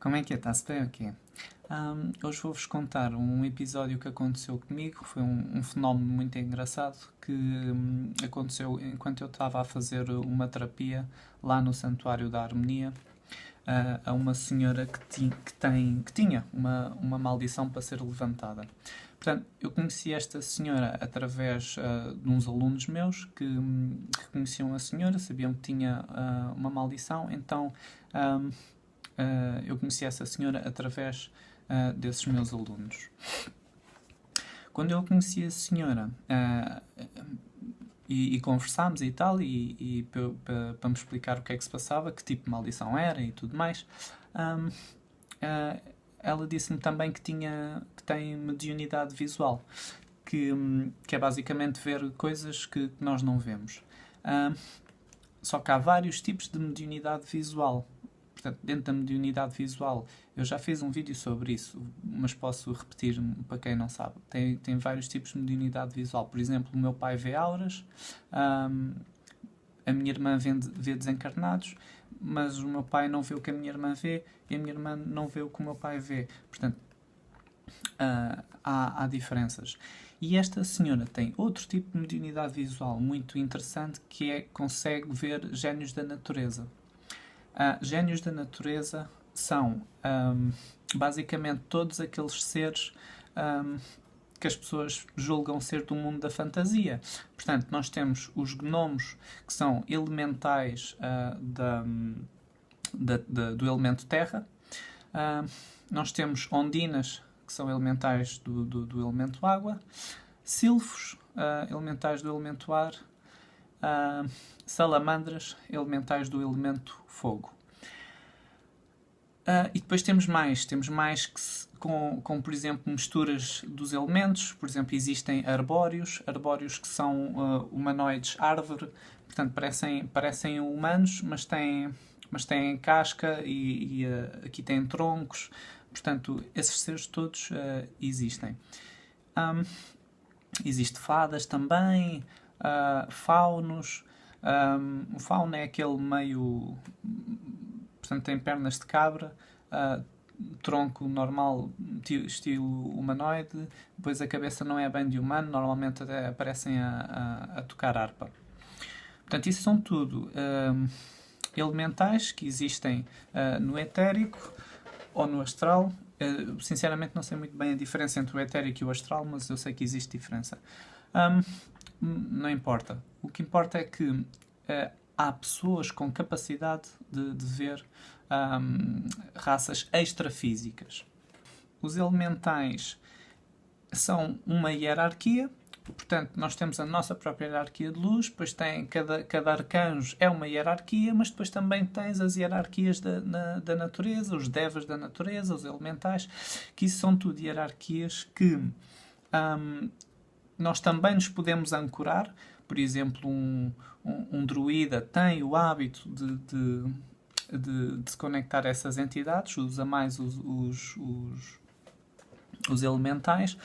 Como é que é? Está-se bem? Ok. Hoje vou-vos contar um episódio que aconteceu comigo. Foi um fenómeno muito engraçado que aconteceu enquanto eu estava a fazer uma terapia lá no Santuário da Harmonia a uma senhora que tinha uma maldição para ser levantada. Portanto, eu conheci esta senhora através de uns alunos meus que conheciam a senhora, sabiam que tinha uma maldição, então eu conheci essa senhora através desses meus alunos. Quando eu conheci a senhora e conversámos e tal, e para me explicar o que é que se passava, que tipo de maldição era e tudo mais, ela disse-me também que tem mediunidade visual, que é basicamente ver coisas que nós não vemos. Só que há vários tipos de mediunidade visual. Portanto, dentro da mediunidade visual, eu já fiz um vídeo sobre isso, mas posso repetir para quem não sabe. Tem vários tipos de mediunidade visual. Por exemplo, o meu pai vê auras, a minha irmã vê desencarnados, mas o meu pai não vê o que a minha irmã vê e a minha irmã não vê o que o meu pai vê. Portanto, há diferenças. E esta senhora tem outro tipo de mediunidade visual muito interessante, que é consegue ver génios da natureza. Génios da natureza são basicamente todos aqueles seres que as pessoas julgam ser do mundo da fantasia. Portanto, nós temos os gnomos, que são elementais do elemento terra. Nós temos ondinas, que são elementais do elemento água. Silfos, elementais do elemento ar. Salamandras, elementais do elemento fogo. E depois temos mais com, por exemplo, misturas dos elementos. Por exemplo, existem arbóreos que são humanoides árvore, portanto parecem humanos, mas têm casca e aqui têm troncos. Portanto, esses seres todos existem. Existem fadas também, faunos. O fauno é aquele meio... Portanto, tem pernas de cabra, tronco normal, estilo humanoide. Depois a cabeça não é bem de humano, normalmente até aparecem a tocar harpa. Portanto, isso são tudo elementais que existem no etérico ou no astral. Sinceramente não sei muito bem a diferença entre o etérico e o astral, mas eu sei que existe diferença. Não importa. O que importa é que há pessoas com capacidade de ver raças extrafísicas. Os elementais são uma hierarquia, portanto, nós temos a nossa própria hierarquia de luz, depois tem cada arcanjo é uma hierarquia, mas depois também tens as hierarquias da natureza, os devas da natureza, os elementais, que isso são tudo hierarquias que nós também nos podemos ancorar. Por exemplo, um druida tem o hábito de se conectar a essas entidades, usa mais os elementais.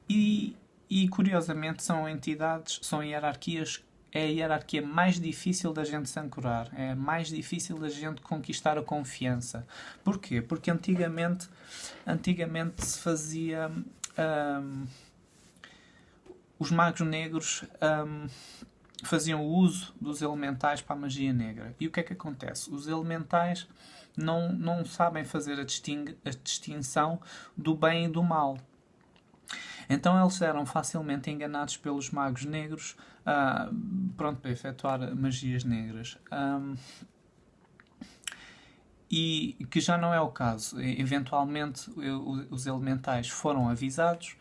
E curiosamente são hierarquias. É a hierarquia mais difícil da gente se ancorar. É mais difícil da gente conquistar a confiança. Porquê? Porque antigamente se fazia... os magos negros faziam uso dos elementais para a magia negra. E o que é que acontece? Os elementais não sabem fazer a distinção do bem e do mal. Então eles eram facilmente enganados pelos magos negros para efetuar magias negras. E que já não é o caso. Eventualmente os elementais foram avisados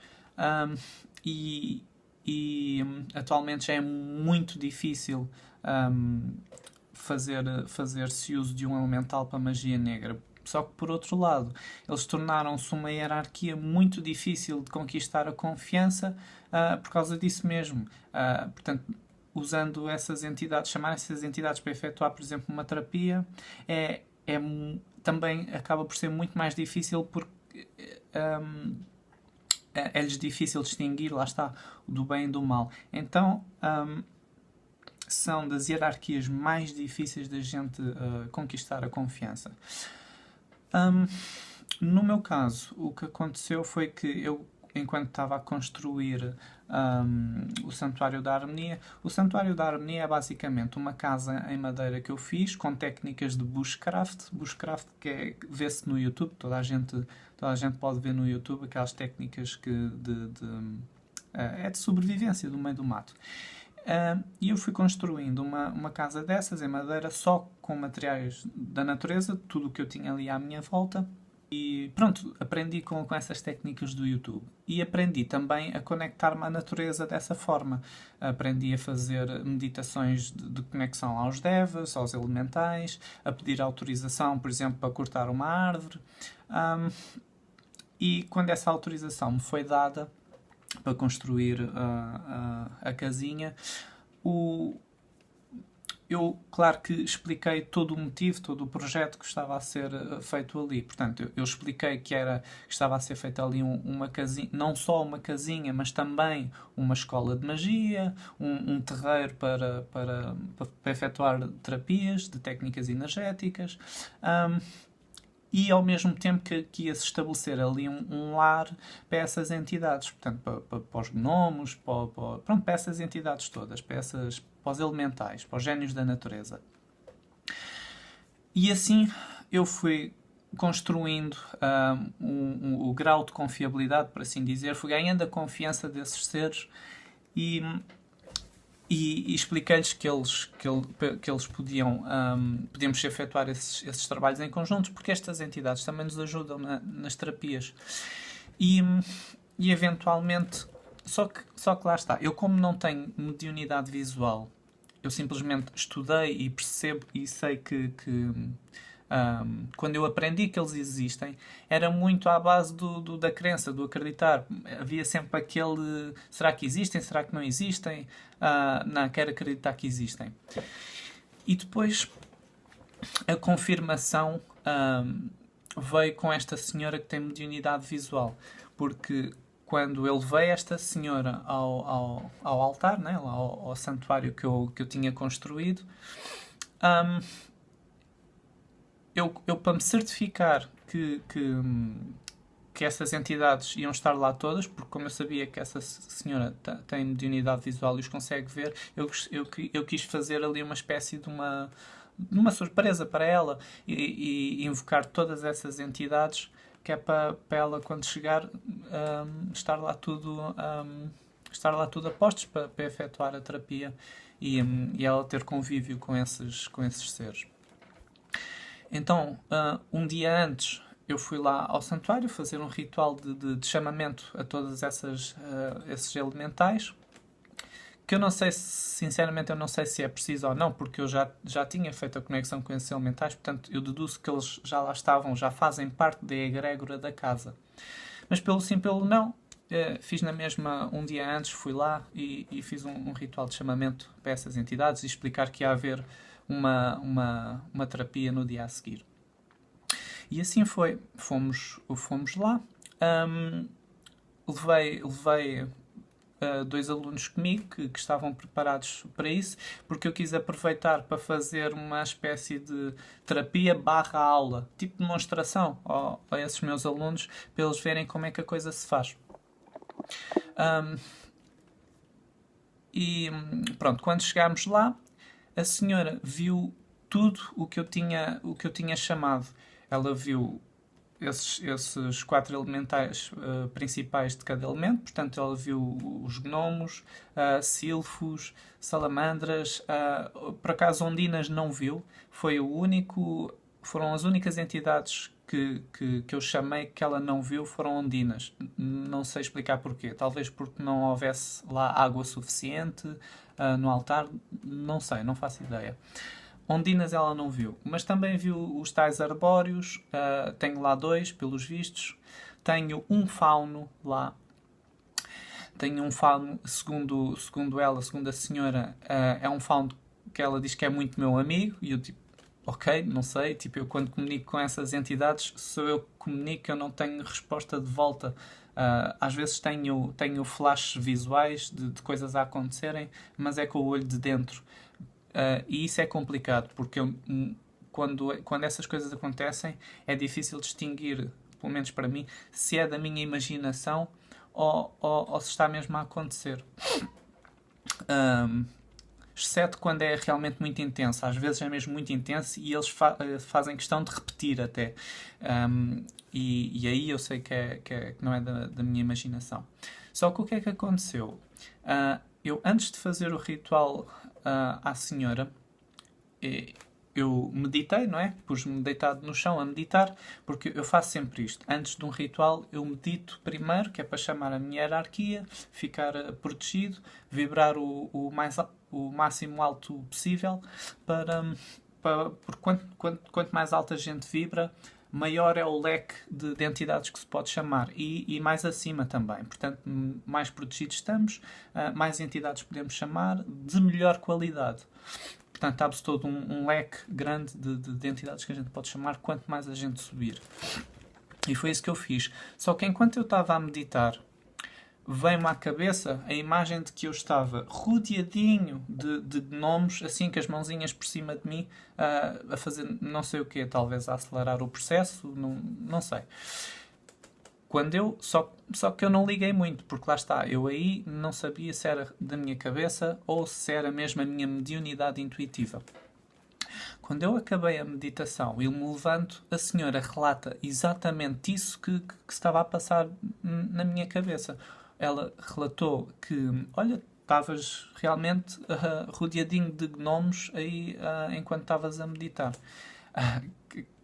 e atualmente já é muito difícil fazer-se uso de um elemental para magia negra. Só que, por outro lado, eles tornaram-se uma hierarquia muito difícil de conquistar a confiança por causa disso mesmo. Portanto, usando essas entidades, chamar essas entidades para efetuar, por exemplo, uma terapia, também acaba por ser muito mais difícil porque é-lhes difícil distinguir, lá está, do bem e do mal. Então, são das hierarquias mais difíceis da gente conquistar a confiança. No meu caso, o que aconteceu foi que eu, enquanto estava a construir o Santuário da Harmonia, o Santuário da Harmonia é basicamente uma casa em madeira que eu fiz com técnicas de bushcraft. Bushcraft que vê-se no YouTube, toda a gente pode ver no YouTube aquelas técnicas é de sobrevivência do meio do mato. E eu fui construindo uma casa dessas em madeira só com materiais da natureza, tudo o que eu tinha ali à minha volta. E pronto, aprendi com essas técnicas do YouTube. E aprendi também a conectar-me à natureza dessa forma. Aprendi a fazer meditações de conexão aos devas, aos elementais, a pedir autorização, por exemplo, para cortar uma árvore. E quando essa autorização me foi dada para construir a casinha, eu, claro que expliquei todo o motivo, todo o projeto que estava a ser feito ali. Portanto, eu expliquei que estava a ser feita ali uma casinha, não só uma casinha, mas também uma escola de magia, um terreiro para efetuar terapias de técnicas energéticas. E ao mesmo tempo que ia-se estabelecer ali um lar para essas entidades, portanto, para os gnomos, para essas entidades todas, para os elementais, para os génios da natureza. E assim eu fui construindo o grau de confiabilidade, por assim dizer, fui ganhando a confiança desses seres e expliquei-lhes que eles podíamos efetuar esses trabalhos em conjunto, porque estas entidades também nos ajudam nas terapias. E eventualmente, só que lá está, eu como não tenho mediunidade visual, eu simplesmente estudei e percebo e sei que quando eu aprendi que eles existem, era muito à base da crença, do acreditar. Havia sempre aquele, será que existem, será que não existem? Não, quero acreditar que existem. E depois a confirmação veio com esta senhora que tem mediunidade visual, porque quando eu levei esta senhora ao altar, né, ao santuário que eu tinha construído, eu para me certificar que essas entidades iam estar lá todas, porque como eu sabia que essa senhora tem mediunidade visual e os consegue ver, eu quis fazer ali uma espécie de uma surpresa para ela e invocar todas essas entidades, que é para ela, quando chegar, estar lá tudo a postos para efetuar a terapia e ela ter convívio com esses seres. Então, um dia antes, eu fui lá ao santuário fazer um ritual de chamamento a todos esses elementais, que eu não sei, sinceramente, eu não sei se é preciso ou não, porque eu já tinha feito a conexão com esses elementais, portanto, eu deduzo que eles já lá estavam, já fazem parte da egrégora da casa. Mas pelo sim, pelo não, fiz na mesma, um dia antes, fui lá e fiz um ritual de chamamento para essas entidades e explicar que ia haver uma terapia no dia a seguir. E assim foi. Fomos lá. Levei 2 alunos comigo que estavam preparados para isso, porque eu quis aproveitar para fazer uma espécie de terapia / aula, tipo demonstração a esses meus alunos, para eles verem como é que a coisa se faz. E pronto, quando chegámos lá, a senhora viu tudo o que eu tinha chamado. Ela viu esses 4 elementais principais de cada elemento. Portanto, ela viu os gnomos, silfos, salamandras. Por acaso, ondinas não viu. Foram as únicas entidades que eu chamei que ela não viu, foram ondinas. Não sei explicar porquê. Talvez porque não houvesse lá água suficiente no altar. Não sei, não faço ideia. Ondinas ela não viu, mas também viu os tais arbóreos. Tenho lá 2, pelos vistos. Tenho um fauno lá. Tenho um fauno, segundo ela, segundo a senhora, é um fauno que ela diz que é muito meu amigo. E eu tipo, ok, não sei. Tipo, eu quando comunico com essas entidades, sou eu que comunico, eu não tenho resposta de volta. Às vezes tenho flashes visuais de coisas a acontecerem, mas é com o olho de dentro. E isso é complicado, porque quando essas coisas acontecem, é difícil distinguir, pelo menos para mim, se é da minha imaginação ou se está mesmo a acontecer. Exceto quando é realmente muito intenso. Às vezes é mesmo muito intenso e eles fazem questão de repetir até. E aí eu sei que não é da minha imaginação. Só que o que é que aconteceu? Eu, antes de fazer o ritual à senhora, eu meditei, não é? Pus-me deitado no chão a meditar, porque eu faço sempre isto. Antes de um ritual, eu medito primeiro, que é para chamar a minha hierarquia, ficar protegido, vibrar o máximo alto possível, porque quanto mais alta a gente vibra, maior é o leque de entidades que se pode chamar e mais acima também. Portanto, mais protegidos estamos, mais entidades podemos chamar, de melhor qualidade. Portanto, abre-se todo um leque grande de entidades que a gente pode chamar quanto mais a gente subir. E foi isso que eu fiz. Só que enquanto eu estava a meditar, veio-me à cabeça a imagem de que eu estava rodeadinho de gnomos, assim, com as mãozinhas por cima de mim, a fazer não sei o quê, talvez a acelerar o processo, não sei. Só que eu não liguei muito, porque lá está, eu aí não sabia se era da minha cabeça ou se era mesmo a minha mediunidade intuitiva. Quando eu acabei a meditação e me levanto, a senhora relata exatamente isso que estava a passar na minha cabeça. Ela relatou que, olha, estavas realmente rodeadinho de gnomos aí enquanto estavas a meditar.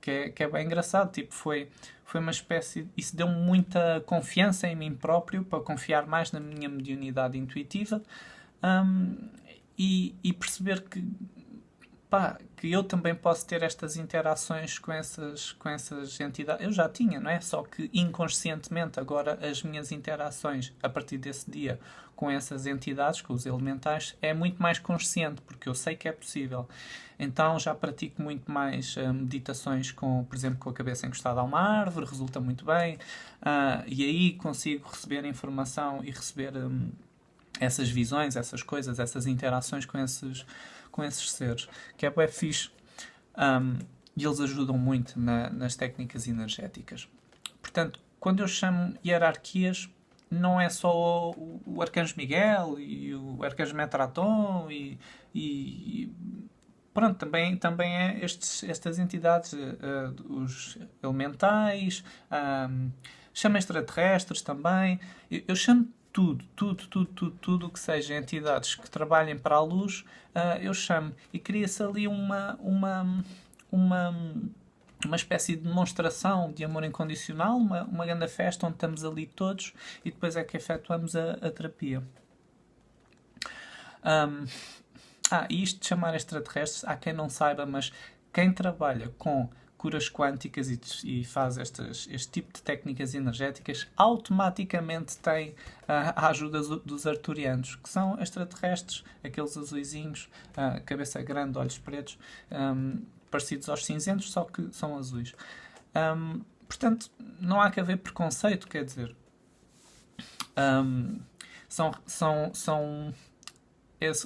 Que é bem engraçado, tipo, foi uma espécie... Isso deu-me muita confiança em mim próprio, para confiar mais na minha mediunidade intuitiva, e perceber que eu também posso ter estas interações com essas entidades. Eu já tinha, não é? Só que inconscientemente agora as minhas interações a partir desse dia com essas entidades, com os elementais, é muito mais consciente, porque eu sei que é possível. Então já pratico muito mais meditações por exemplo, com a cabeça encostada a uma árvore, resulta muito bem, e aí consigo receber informação e receber essas visões, essas coisas, essas interações com esses seres, que é bem fixe. E eles ajudam muito nas técnicas energéticas. Portanto, quando eu chamo hierarquias, não é só o Arcanjo Miguel e o Arcanjo Metatron e pronto, também é estas entidades, os elementais, chamo extraterrestres também. Eu chamo tudo que seja entidades que trabalhem para a luz, eu chamo. E cria-se ali uma espécie de demonstração de amor incondicional, uma grande festa onde estamos ali todos e depois é que efetuamos a terapia. E isto de chamar extraterrestres, há quem não saiba, mas quem trabalha com curas quânticas e faz este tipo de técnicas energéticas, automaticamente tem a ajuda dos arturianos, que são extraterrestres, aqueles azuizinhos, cabeça grande, olhos pretos, parecidos aos cinzentos, só que são azuis. Portanto, não há que haver preconceito, quer dizer.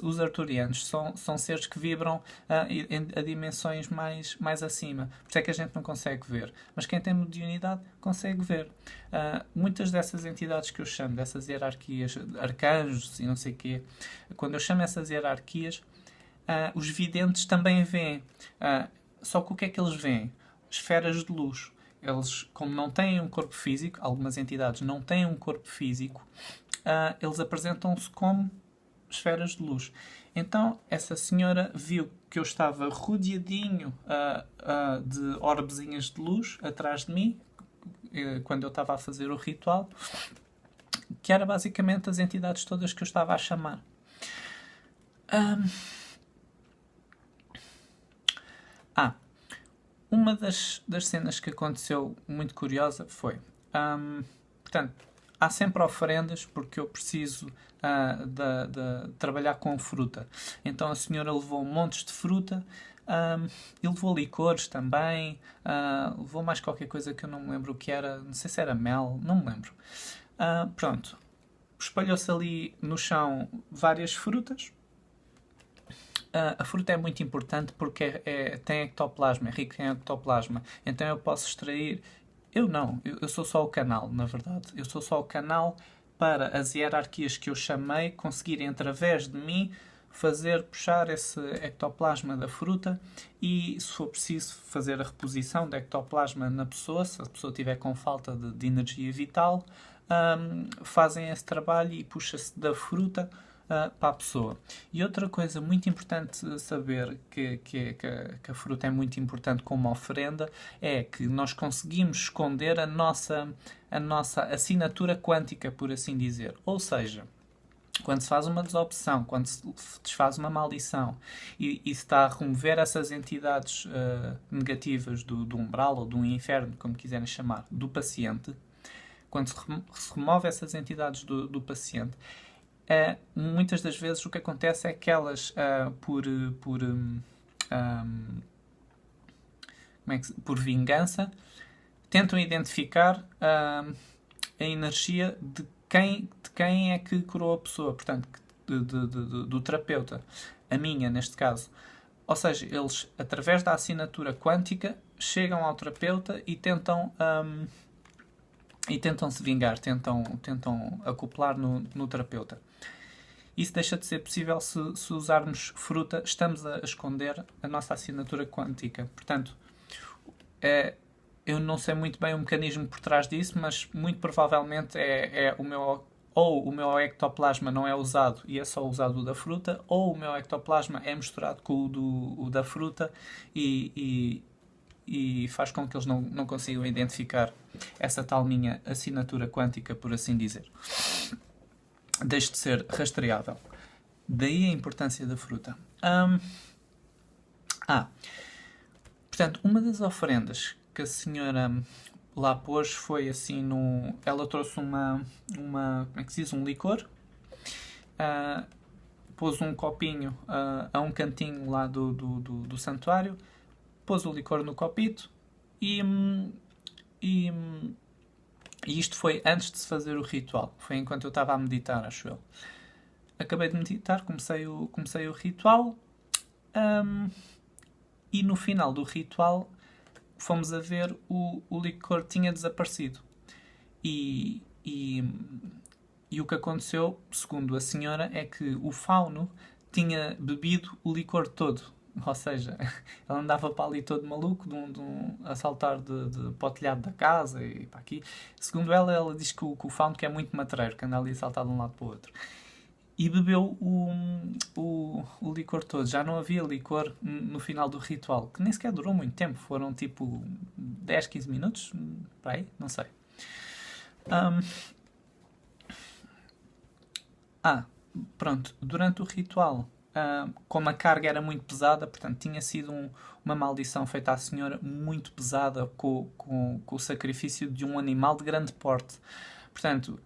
Os arturianos são seres que vibram a dimensões mais acima. Por isso é que a gente não consegue ver. Mas quem tem mediunidade consegue ver. Muitas dessas entidades que eu chamo, dessas hierarquias, arcanjos e não sei o quê, quando eu chamo essas hierarquias, os videntes também veem. Só que o que é que eles veem? Esferas de luz. Eles, como não têm um corpo físico, algumas entidades não têm um corpo físico, eles apresentam-se como esferas de luz. Então, essa senhora viu que eu estava rodeadinho de orbezinhas de luz atrás de mim, quando eu estava a fazer o ritual, que era basicamente as entidades todas que eu estava a chamar. Uma das cenas que aconteceu muito curiosa foi... portanto, há sempre oferendas porque eu preciso de trabalhar com fruta. Então a senhora levou montes de fruta e levou licores também, levou mais qualquer coisa que eu não me lembro o que era, não sei se era mel, não me lembro. Pronto, espalhou-se ali no chão várias frutas a fruta é muito importante porque tem ectoplasma, é rico em ectoplasma. Então eu posso extrair. Eu não, eu sou só o canal, na verdade. Eu sou só o canal para as hierarquias que eu chamei conseguirem, através de mim, puxar esse ectoplasma da fruta e, se for preciso, fazer a reposição do ectoplasma na pessoa, se a pessoa estiver com falta de energia vital, fazem esse trabalho e puxa-se da fruta para a pessoa. E outra coisa muito importante saber, que a fruta é muito importante como oferenda, é que nós conseguimos esconder a nossa assinatura quântica, por assim dizer. Ou seja, quando se faz uma desopção, quando se desfaz uma maldição e se está a remover essas entidades negativas do umbral ou do inferno, como quiserem chamar, do paciente, quando se remove essas entidades do paciente, muitas das vezes o que acontece é que elas, por vingança, tentam identificar a energia de quem é que curou a pessoa, portanto, do terapeuta, a minha, neste caso. Ou seja, eles, através da assinatura quântica, chegam ao terapeuta e tentam se vingar, tentam acoplar no terapeuta. Isso deixa de ser possível se usarmos fruta. Estamos a esconder a nossa assinatura quântica. Portanto, eu não sei muito bem o mecanismo por trás disso, mas muito provavelmente o meu ectoplasma não é usado e é só usado o da fruta, ou o meu ectoplasma é misturado com o da fruta e faz com que eles não consigam identificar essa tal minha assinatura quântica, por assim dizer. Deixe de ser rastreável. Daí a importância da fruta. Portanto, uma das oferendas que a senhora lá pôs foi assim ela trouxe como é que se diz? Um licor. Pôs um copinho a um cantinho lá do santuário, pôs o licor no copito e isto foi antes de se fazer o ritual. Foi enquanto eu estava a meditar, acho eu. Acabei de meditar, comecei o ritual e no final do ritual fomos a ver o licor tinha desaparecido. E o que aconteceu, segundo a senhora, é que o fauno tinha bebido o licor todo. Ou seja, ele andava para ali todo maluco, a saltar para o telhado da casa e para aqui. Segundo ela diz que o fauno que é muito matreiro, que anda ali a saltar de um lado para o outro. E bebeu o licor todo. Já não havia licor no final do ritual, que nem sequer durou muito tempo. Foram tipo 10, 15 minutos, para aí, não sei. Pronto, durante o ritual, como a carga era muito pesada, portanto, tinha sido uma maldição feita à senhora muito pesada com o sacrifício de um animal de grande porte. Portanto,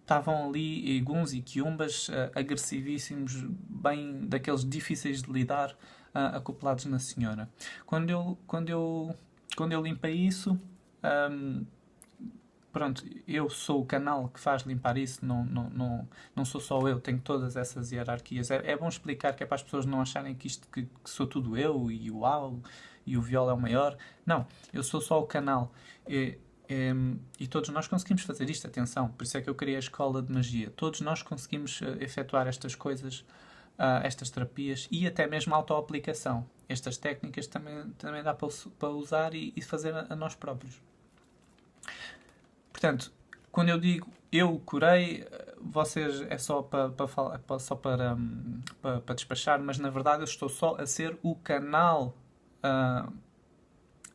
estavam ali guns e quiumbas agressivíssimos, bem daqueles difíceis de lidar, acoplados na senhora. Quando eu limpei isso, pronto, eu sou o canal que faz limpar isso, não sou só eu, tenho todas essas hierarquias. É bom explicar, que é para as pessoas não acharem que sou tudo eu e o Viola é o maior. Não, eu sou só o canal. E todos nós conseguimos fazer isto, atenção, por isso é que eu criei a escola de magia. Todos nós conseguimos efetuar estas coisas, estas terapias e até mesmo a autoaplicação. Estas técnicas também dá para usar e fazer a nós próprios. Portanto, quando eu digo eu curei, vocês é só para despachar, mas na verdade eu estou só a ser o canal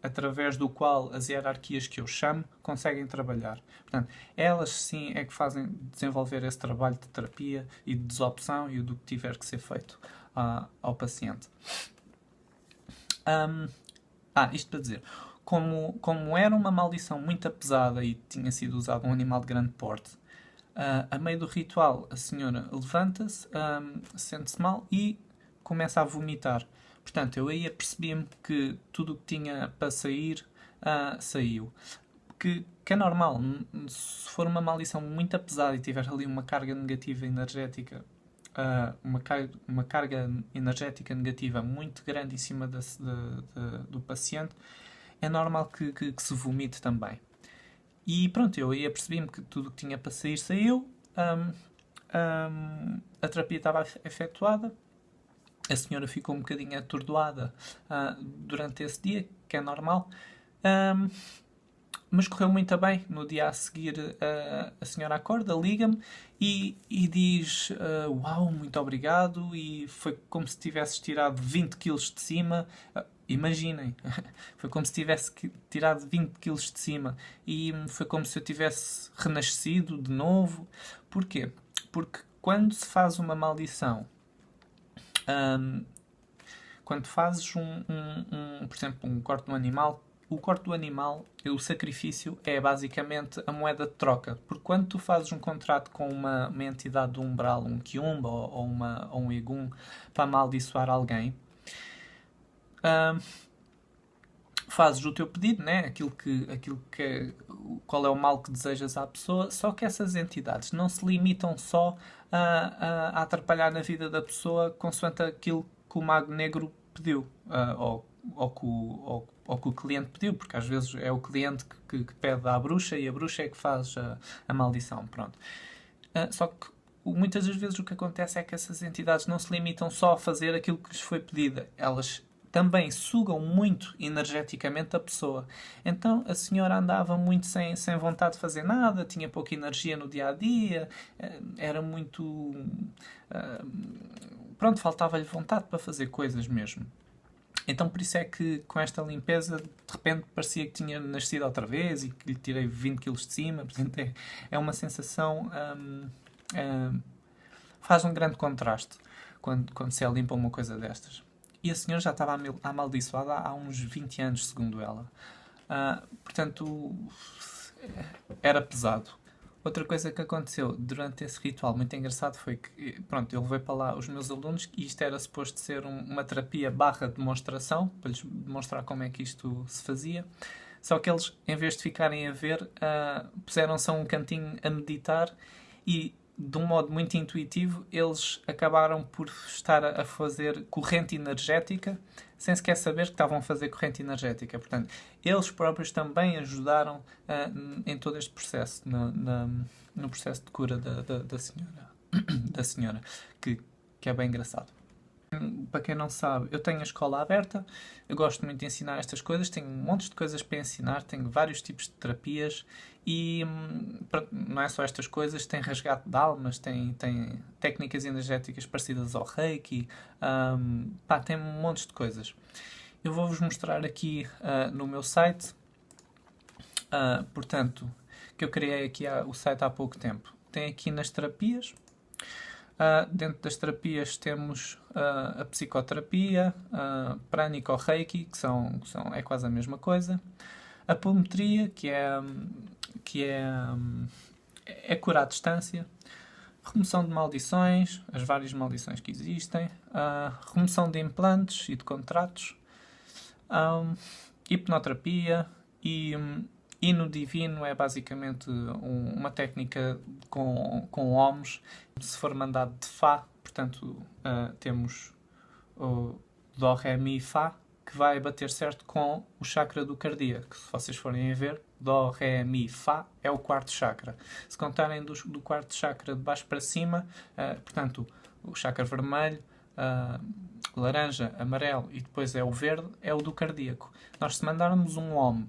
através do qual as hierarquias que eu chamo conseguem trabalhar. Portanto, elas sim é que fazem desenvolver esse trabalho de terapia e de desopção e do que tiver que ser feito ao paciente. Isto para dizer, como era uma maldição muito pesada e tinha sido usado um animal de grande porte, a meio do ritual a senhora levanta-se, sente-se mal e começa a vomitar. Portanto, eu aí apercebi-me que tudo o que tinha para sair, saiu. Que é normal. Se for uma maldição muito pesada e tiver ali uma carga negativa energética uma carga energética negativa muito grande em cima do paciente, é normal que se vomite também. E pronto, eu aí apercebi-me que tudo o que tinha para sair saiu. A terapia estava efetuada. A senhora ficou um bocadinho atordoada durante esse dia, que é normal. Mas correu muito bem. No dia a seguir, a senhora acorda, liga-me e diz: Uau, muito obrigado. E foi como se tivesses tirado 20 quilos de cima. Imaginem, foi como se tivesse tirado 20 quilos de cima. E foi como se eu tivesse renascido de novo. Porquê? Porque quando se faz uma maldição, quando fazes por exemplo, um corte no animal, o corte do animal, o sacrifício, é basicamente a moeda de troca. Porque quando tu fazes um contrato com uma entidade do umbral, um quiumba ou um egum, para amaldiçoar alguém, fazes o teu pedido, né? Qual é o mal que desejas à pessoa, só que essas entidades não se limitam só a atrapalhar na vida da pessoa consoante aquilo que o mago negro pediu, ou que o cliente pediu, porque às vezes é o cliente que pede à bruxa e a bruxa é que faz a maldição. Pronto. Só que muitas das vezes o que acontece é que essas entidades não se limitam só a fazer aquilo que lhes foi pedido. Elas também sugam muito energeticamente a pessoa. Então a senhora andava muito sem vontade de fazer nada, tinha pouca energia no dia-a-dia, era muito... pronto, faltava-lhe vontade para fazer coisas mesmo. Então por isso é que com esta limpeza de repente parecia que tinha nascido outra vez e que lhe tirei 20 kg de cima. Portanto é uma sensação... faz um grande contraste quando se limpa uma coisa destas. E a senhora já estava amaldiçoada há uns 20 anos, segundo ela. Portanto, era pesado. Outra coisa que aconteceu durante esse ritual muito engraçado foi que, pronto, eu levei para lá os meus alunos e isto era suposto ser uma terapia / demonstração, para lhes demonstrar como é que isto se fazia. Só que eles, em vez de ficarem a ver, puseram-se a um cantinho a meditar e, de um modo muito intuitivo, eles acabaram por estar a fazer corrente energética sem sequer saber que estavam a fazer corrente energética. Portanto, eles próprios também ajudaram em todo este processo, no processo de cura da senhora, que é bem engraçado. Para quem não sabe, eu tenho a escola aberta, eu gosto muito de ensinar estas coisas, tenho montes de coisas para ensinar, tenho vários tipos de terapias e não é só estas coisas, tem resgate de almas, tem técnicas energéticas parecidas ao Reiki, tem um monte de coisas. Eu vou-vos mostrar aqui no meu site, portanto, que eu criei aqui o site há pouco tempo. Tem aqui nas terapias. Dentro das terapias temos a psicoterapia, prânico ou reiki, que é quase a mesma coisa. A apometria, que é curar à distância. Remoção de maldições, as várias maldições que existem. Remoção de implantes e de contratos. Hipnoterapia e no divino é basicamente uma técnica com ohms. Se for mandado de Fá, portanto, temos o Dó, Ré, Mi, Fá, que vai bater certo com o chakra do cardíaco. Se vocês forem a ver, Dó, Ré, Mi, Fá é o quarto chakra. Se contarem do quarto chakra de baixo para cima, portanto, o chakra vermelho, laranja, amarelo e depois é o verde, é o do cardíaco. Nós, se mandarmos um Om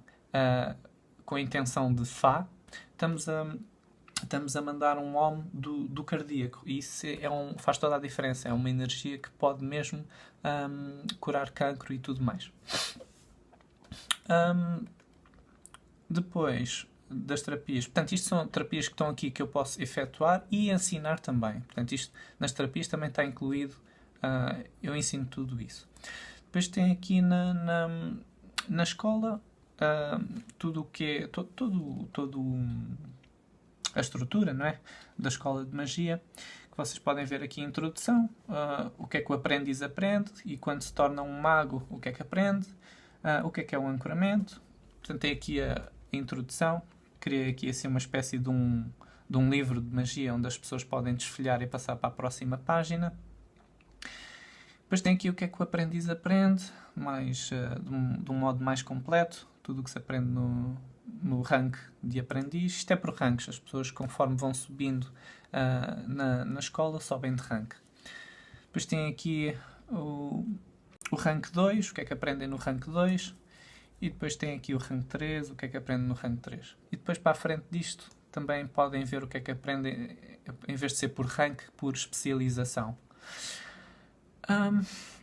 com a intenção de Fá, estamos a mandar um Om do cardíaco. E isso faz toda a diferença. É uma energia que pode mesmo curar cancro e tudo mais. Depois das terapias. Portanto, isto são terapias que estão aqui que eu posso efetuar e ensinar também. Portanto, isto nas terapias também está incluído. Eu ensino tudo isso. Depois tem aqui na escola tudo o que é... todo a estrutura, não é? Da escola de magia, que vocês podem ver aqui a introdução, o que é que o aprendiz aprende e quando se torna um mago, o que é que aprende, o que é um ancoramento. Portanto, tem aqui a introdução, criei aqui assim uma espécie de de um livro de magia onde as pessoas podem desfolhar e passar para a próxima página. Depois tem aqui o que é que o aprendiz aprende, de um modo mais completo, tudo o que se aprende no rank de aprendiz. Isto é por ranks, as pessoas conforme vão subindo na escola sobem de rank. Depois tem aqui o rank 2, o que é que aprendem no rank 2. E depois tem aqui o rank 3, o que é que aprendem no rank 3. E depois para a frente disto também podem ver o que é que aprendem, em vez de ser por rank, por especialização.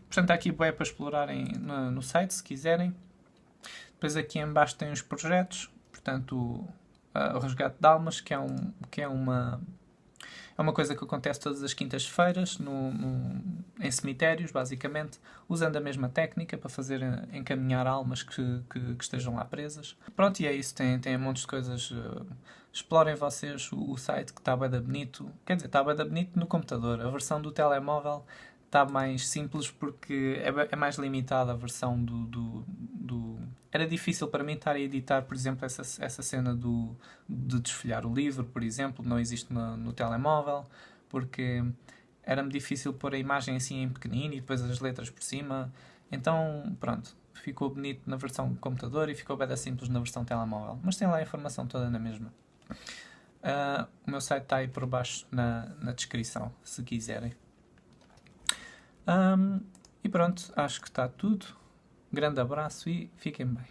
Portanto, há aqui bué para explorarem no site, se quiserem. Depois aqui em baixo tem os projetos. Portanto, o Resgate de Almas, que é uma coisa que acontece todas as quintas-feiras em cemitérios, basicamente, usando a mesma técnica para fazer encaminhar almas que estejam lá presas. Pronto, e é isso. Tem um monte de coisas. Explorem vocês o site, que está bem bonito. Quer dizer, está bem bonito no computador. A versão do telemóvel está mais simples porque é mais limitada a versão do... Era difícil para mim estar a editar, por exemplo, essa cena de desfolhar o livro, por exemplo, não existe no telemóvel, porque era-me difícil pôr a imagem assim em pequenino e depois as letras por cima. Então, pronto, ficou bonito na versão computador e ficou bem simples na versão telemóvel. Mas tem lá a informação toda na mesma. O meu site está aí por baixo na descrição, se quiserem. E pronto, acho que está tudo. Grande abraço e fiquem bem.